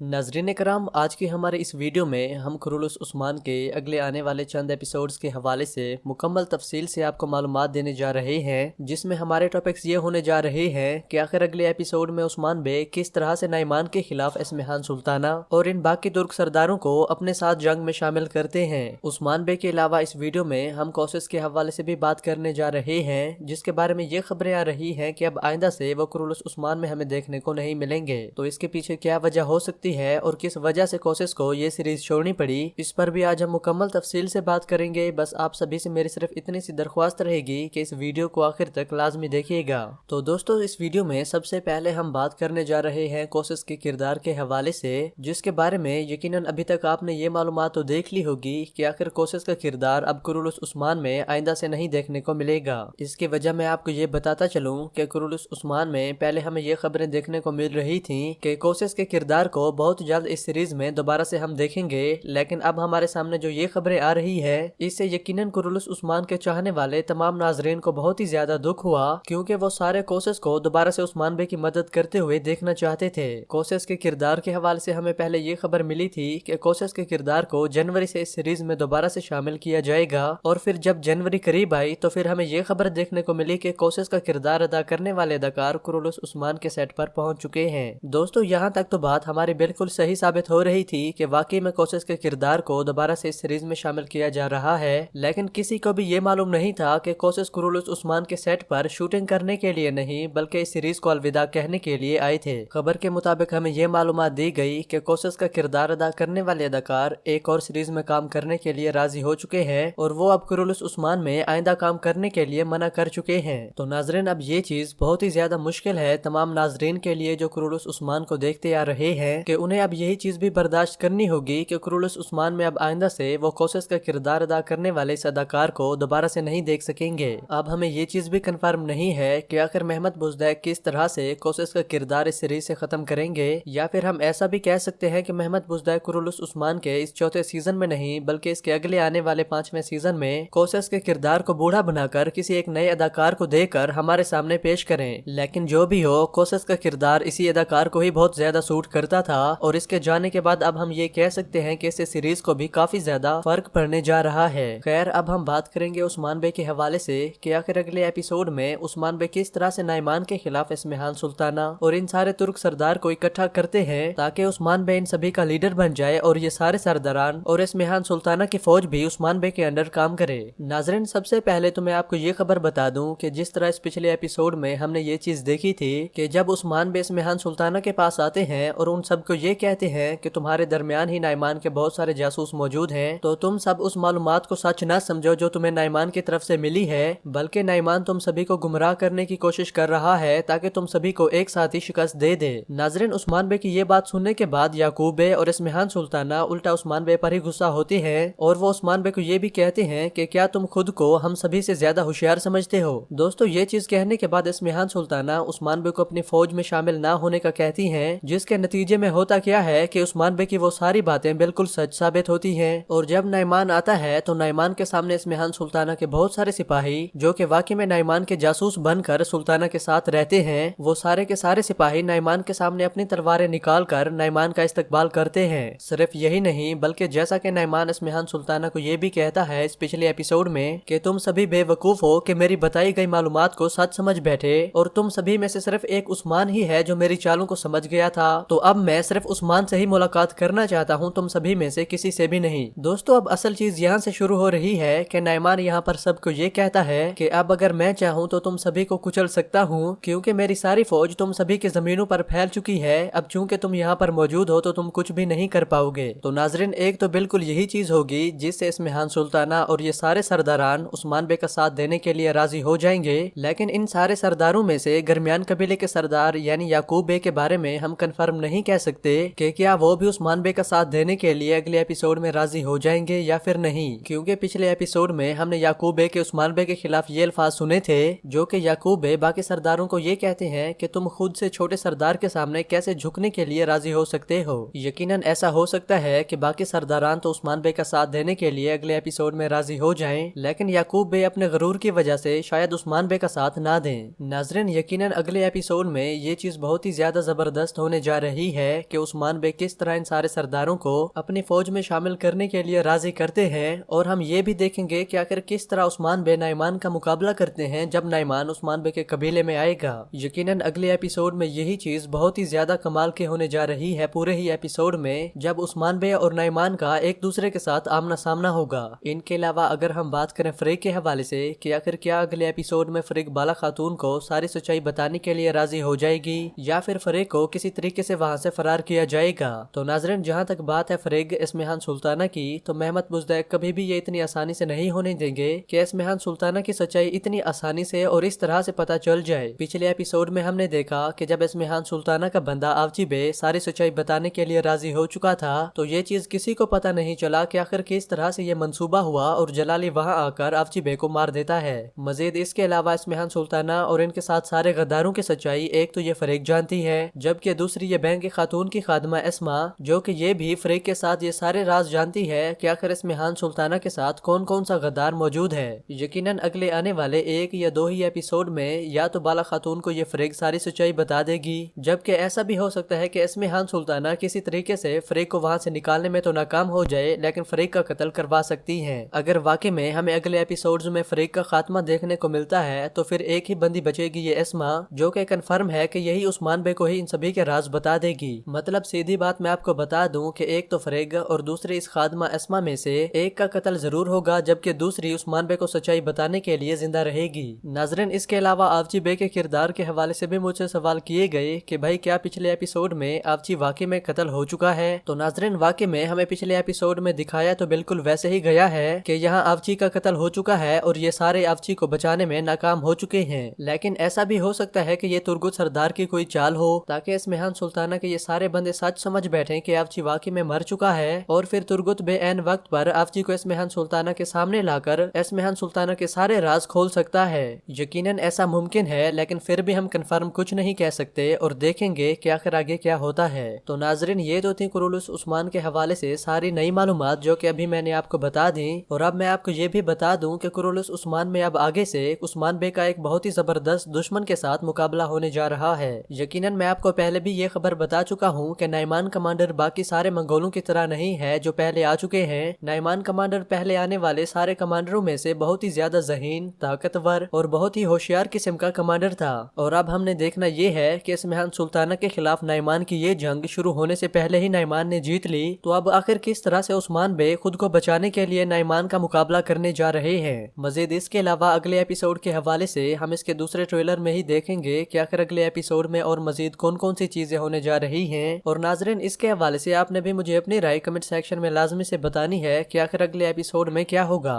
नाज़रीन करام, आज की हमारे इस वीडियो में हम कुरुलुस उस्मान के अगले आने वाले चंद एपिसोड्स के हवाले से मुकम्मल तफसील से आपको मालूमात देने जा रहे हैं, जिसमें हमारे टॉपिक्स ये होने जा रहे हैं कि आखिर अगले एपिसोड में उस्मान बे किस तरह से नाइमान के खिलाफ एस्मिहान सुल्ताना और इन बाकी तुर्क सरदारों को अपने साथ जंग में शामिल करते हैं। उस्मान बे के अलावा इस वीडियो में हम कोशिश के हवाले से भी बात करने जा रहे हैं, जिसके बारे में ये खबरें आ रही हैं कि अब आइंदा से वो कुरुलुस उस्मान में हमें देखने को नहीं मिलेंगे। तो इसके पीछे क्या वजह हो सकती है और किस वजह से कोशिश को ये सीरीज छोड़नी पड़ी, इस पर भी आज हम मुकम्मल तफसील से बात करेंगे। बस आप सभी से मेरी सिर्फ इतनी सी दरख्वास्त रहेगी कि इस वीडियो को आखिर तक लाजमी देखिएगा। तो दोस्तों, इस वीडियो में सबसे पहले हम बात करने जा रहे हैं कोशिश के किरदार के हवाले से, जिसके बारे में यकीनन अभी तक आपने ये मालूमात तो देख ली होगी कि आखिर कोशिश का किरदार अब कुरुलुस उस्मान में आइंदा से नहीं देखने को मिलेगा। इसकी वजह मैं आपको ये बताता चलूं कि कुरुलुस उस्मान में पहले हमें ये खबरें देखने को मिल रही थी कि कोशिश के किरदार को बहुत जल्द इस सीरीज में दोबारा से हम देखेंगे, लेकिन अब हमारे सामने जो ये खबरें आ रही है, इससे यकीनन कुरुलुस उस्मान के चाहने वाले तमाम नाजरीन को बहुत ही ज्यादा दुख हुआ, क्योंकि वो सारे कोशिश को दोबारा से उस्मान बे की मदद करते हुए देखना चाहते थे। कोशिश के किरदार के हवाले से हमें पहले ये खबर मिली थी कि कोशिश के किरदार को जनवरी से इस सीरीज में दोबारा से शामिल किया जाएगा, और फिर जब जनवरी करीब आई तो फिर हमें ये खबर देखने को मिली कि कोशिश का किरदार अदा करने वाले अदाकार कुरुलुस उस्मान के सेट पर पहुंच चुके हैं। दोस्तों, यहाँ तक तो बात हमारी बिल्कुल सही साबित हो रही थी कि वाकई में कोशिश के किरदार को दोबारा से इस सीरीज में शामिल किया जा रहा है, लेकिन किसी को भी ये मालूम नहीं था कि कोशिश कुरुलुस उस्मान के सेट पर शूटिंग करने के लिए नहीं बल्कि इस सीरीज को अलविदा कहने के लिए आए थे। खबर के मुताबिक हमें ये मालूमात दी गई कि कोशिश का किरदार अदा करने वाले अदाकार एक और सीरीज में काम करने के लिए राजी हो चुके हैं, और वो अब कुरुलुस उस्मान में आइंदा काम करने के लिए मना कर चुके हैं। तो नाजरीन, अब ये चीज बहुत ही ज्यादा मुश्किल है तमाम नाजरीन के लिए जो कुरुलुस उस्मान को देखते आ रहे हैं कि उन्हें अब यही चीज भी बर्दाश्त करनी होगी कि कुरुलुस उस्मान में अब आइंदा से वो कोशिश का किरदार अदा करने वाले इस अदाकार को दोबारा से नहीं देख सकेंगे। अब हमें ये चीज भी कंफर्म नहीं है कि आखिर महमद बुज़दैक किस तरह से कोशिश का किरदार इस सीरीज से खत्म करेंगे, या फिर हम ऐसा भी कह सकते हैं कि महमद बुज़दैक कुरुलुस उस्मान के इस चौथे सीजन में नहीं बल्कि इसके अगले आने वाले 5वें सीजन में कोशिश के किरदार को बूढ़ा बनाकर किसी एक नए अदाकार को देकर हमारे सामने पेश करें। लेकिन जो भी हो, कोशिश का किरदार इसी अदाकार को ही बहुत ज्यादा सूट करता था, और इसके जाने के बाद अब हम ये कह सकते हैं कि इससे सीरीज को भी काफी ज्यादा फर्क पड़ने जा रहा है। खैर, अब हम बात करेंगे उस्मान बे के हवाले से कि आखिर अगले एपिसोड में उस्मान बे किस तरह से नाइमान के खिलाफ एस्मिहान सुल्ताना और इन सारे तुर्क सरदार को इकट्ठा करते हैं ताकि उस्मान बे इन सभी का लीडर बन जाए और ये सारे सरदारान और एस्मिहान सुल्ताना की फौज भी उस्मान बे के अंडर काम करे। नाजरीन, सबसे पहले तो मैं आपको ये खबर बता दूं कि जिस तरह इस पिछले एपिसोड में हमने ये चीज देखी थी कि जब उस्मान बे एस्मिहान सुल्ताना के पास आते हैं और उन सबको ये कहते हैं कि तुम्हारे दरमियान ही नाइमान के बहुत सारे जासूस मौजूद हैं, तो तुम सब उस मालूमात को सच न समझो जो तुम्हें नाइमान की तरफ से मिली है, बल्कि नाइमान तुम सभी को गुमराह करने की कोशिश कर रहा है ताकि तुम सभी को एक साथ ही शिकस्त दे दे। नाजरीन, उस्मान बे की ये बात सुनने के बाद याकूब बे और एस्मिहान सुल्ताना उल्टा उस्मान बे पर ही गुस्सा होती है, और वो उस्मान बे को ये भी कहते हैं कि क्या तुम खुद को हम सभी से ज्यादा होशियार समझते हो। दोस्तों, ये चीज कहने के बाद एस्मिहान सुल्ताना उस्मान बे को अपनी फौज में शामिल न होने का कहती हैं, जिसके नतीजे में होता क्या है कि उस्मान बे की वो सारी बातें बिल्कुल सच साबित होती हैं। और जब नाइमान आता है तो नाइमान के सामने एस्मिहान सुल्ताना के बहुत सारे सिपाही जो कि वाकई में नाइमान के जासूस बनकर सुल्ताना के साथ रहते हैं, वो सारे के सारे सिपाही नाइमान के सामने अपनी तलवारें निकाल कर नाइमान का इस्तकबाल करते हैं। सिर्फ यही नहीं बल्कि जैसा कि नाइमान एस्मिहान सुल्ताना को ये भी कहता है इस पिछले एपिसोड में कि तुम सभी बेवकूफ हो कि मेरी बताई गई मालूमात को सच समझ बैठे, और तुम सभी में से सिर्फ एक उस्मान ही है जो मेरी चालों को समझ गया था, तो अब मैं सिर्फ उस्मान से ही मुलाकात करना चाहता हूँ, तुम सभी में से किसी से भी नहीं। दोस्तों, अब असल चीज यहाँ से शुरू हो रही है कि नाइमान यहाँ पर सबको ये कहता है कि अब अगर मैं चाहूँ तो तुम सभी को कुचल सकता हूँ, क्योंकि मेरी सारी फौज तुम सभी के जमीनों पर फैल चुकी है। अब चूंकि तुम यहाँ पर मौजूद हो तो तुम कुछ भी नहीं कर पाओगे। तो नाजरीन, एक तो बिल्कुल यही चीज होगी जिससे एस्मिहान सुल्ताना और ये सारे सरदारान उस्मान बे का साथ देने के लिए राजी हो जाएंगे, लेकिन इन सारे सरदारों में से गरमियान कबीले के सरदार यानी याकूब बे के बारे में हम कंफर्म नहीं कह सकते कि क्या वो भी उस्मान बे का साथ देने के लिए अगले एपिसोड में राजी हो जाएंगे या फिर नहीं, क्योंकि पिछले एपिसोड में हमने याकूब बे के उस्मान बे के खिलाफ ये अल्फाज सुने थे जो कि याकूब बे बाकी सरदारों को ये कहते हैं कि तुम खुद से छोटे सरदार के सामने कैसे झुकने के लिए राजी हो सकते हो। यकीनन ऐसा हो सकता है कि बाकी सरदारान तो उस्मान बे का साथ देने के लिए अगले एपिसोड में राजी हो जाएं, लेकिन याकूब बे अपने गरूर की वजह से शायद उस्मान बे का साथ ना दें। नाजरीन, यकीनन अगले एपिसोड में ये चीज बहुत ही ज्यादा जबरदस्त होने जा रही है, कि उस्मान बे किस तरह इन सारे सरदारों को अपनी फौज में शामिल करने के लिए राजी करते हैं, और हम ये भी देखेंगे कि आखिर किस तरह उस्मान बे नाइमान का मुकाबला करते हैं जब नाइमान उस्मान बे के कबीले में आएगा। यकीनन अगले एपिसोड में यही चीज बहुत ही ज्यादा कमाल की होने जा रही है पूरे ही एपिसोड में, जब उस्मान बे और नाइमान का एक दूसरे के साथ आमना सामना होगा। इनके अलावा अगर हम बात करें फ्रिक के हवाले से कि आखिर क्या अगले एपिसोड में फ्रिक बाला खातून को सारी सच्चाई बताने के लिए राजी हो जाएगी या फिर फ्रिक को किसी तरीके से वहां से फरार किया जाएगा। तो नाजरीन, जहां तक बात है फ्रिक एस्मिहान सुल्ताना की, तो मेहमत बुज़दैक कभी भी ये इतनी आसानी से नहीं होने देंगे कि एस्मिहान सुल्ताना की सच्चाई इतनी आसानी से और इस तरह से पता चल जाए। पिछले एपिसोड में हमने देखा कि जब एस्मिहान सुल्ताना का बंदा आवची बे सारी सच्चाई बताने के लिए राजी हो चुका था, तो ये चीज किसी को पता नहीं चला कि आखिर किस तरह से ये मंसूबा हुआ और जलाली वहां आकर आवची बे को मार देता है। मजीद इसके अलावा एस्मिहान सुल्ताना और इनके साथ सारे गद्दारों की सच्चाई एक तो ये फ्रिक जानती है, जबकि दूसरी ये बैंक की खातून की खादमा एस्मा, जो कि ये भी फ्रिक के साथ ये सारे राज जानती है कि आखिर एस्मिहान सुल्ताना के साथ कौन कौन सा गद्दार मौजूद है। यकीनन अगले आने वाले एक या दो ही एपिसोड में या तो बाला खातून को ये फ्रिक सारी सच्चाई बता देगी, जबकि ऐसा भी हो सकता है कि एस्मिहान सुल्ताना किसी तरीके से फ्रिक को वहां से निकालने में तो नाकाम हो जाए, लेकिन फ्रिक का कत्ल करवा सकती है। अगर वाकई में हमें अगले एपिसोड्स में फ्रिक का खात्मा देखने को मिलता है, तो फिर एक ही बंदी बचेगी, ये एस्मा, जो कि कन्फर्म है कि यही उस्मान बे को ही इन सभी के राज बता देगी। मतलब सीधी बात मैं आपको बता दूं कि एक तो फ्रिक और दूसरी इस खादमा एस्मा में से एक का कत्ल जरूर होगा, जबकि दूसरी उस्मान बे को सच्चाई बताने के लिए जिंदा रहेगी। नाजरीन, इसके अलावा आवची बे के किरदार के हवाले से भी मुझसे सवाल किए गए कि भाई क्या पिछले एपिसोड में आवची वाकई में कत्ल हो चुका है। तो नाजरीन, वाकई में हमें पिछले एपिसोड में दिखाया तो बिल्कुल वैसे ही गया है कि यहाँ आवची का कत्ल हो चुका है और ये सारे आवची को बचाने में नाकाम हो चुके हैं। लेकिन ऐसा भी हो सकता है कि ये तुर्गुत सरदार की कोई चाल हो, ताकि एस्मिहान सुल्ताना के ये सारे बंदे सच समझ बैठे कि आवची वाकई में मर चुका है, और फिर तुर्गुत बेऐन वक्त पर आवची को एस्मिहान सुल्ताना के सामने लाकर एस्मिहान सुल्ताना के सारे राज खोल सकता है। यकीनन ऐसा मुमकिन है, लेकिन फिर भी हम कंफर्म कुछ नहीं कह सकते और देखेंगे कि आखिर आगे क्या होता है। तो नाजरीन, ये तो थी कुरुलुस उस्मान के हवाले से सारी नई मालूमात जो कि अभी मैंने आपको बता दी। और अब मैं आपको ये भी बता दूं कि कुरुलुस उस्मान में अब आगे से उस्मान बे का एक बहुत ही जबरदस्त दुश्मन के साथ मुकाबला होने जा रहा है। यकीनन मैं आपको पहले भी ये खबर बता चुका हूँ कि नाइमान कमांडर बाकी सारे मंगोलों की तरह नहीं है जो पहले आ चुके हैं। नाइमान कमांडर पहले आने वाले सारे कमांडरों में से बहुत ही ज्यादा ज़हीन, ताकतवर और बहुत ही होशियार किस्म का कमांडर था। और अब हमने देखना ये है कि एस्मिहान सुल्ताना के खिलाफ नाइमान की ये जंग शुरू होने से पहले ही नाइमान ने जीत ली। तो अब आखिर किस तरह से उस्मान बे खुद को बचाने के लिए नाइमान का मुकाबला करने जा रहे हैं। मजीद इसके अलावा अगले एपिसोड के हवाले से हम इसके दूसरे ट्रेलर में ही देखेंगे कि आखिर अगले एपिसोड में और मजीद कौन कौन सी चीजें होने जा रही हैं। और नाजरीन, इसके हवाले से आपने भी मुझे अपनी राय कमेंट सेक्शन में लाजमी से बतानी है कि आखिर अगले एपिसोड में क्या होगा।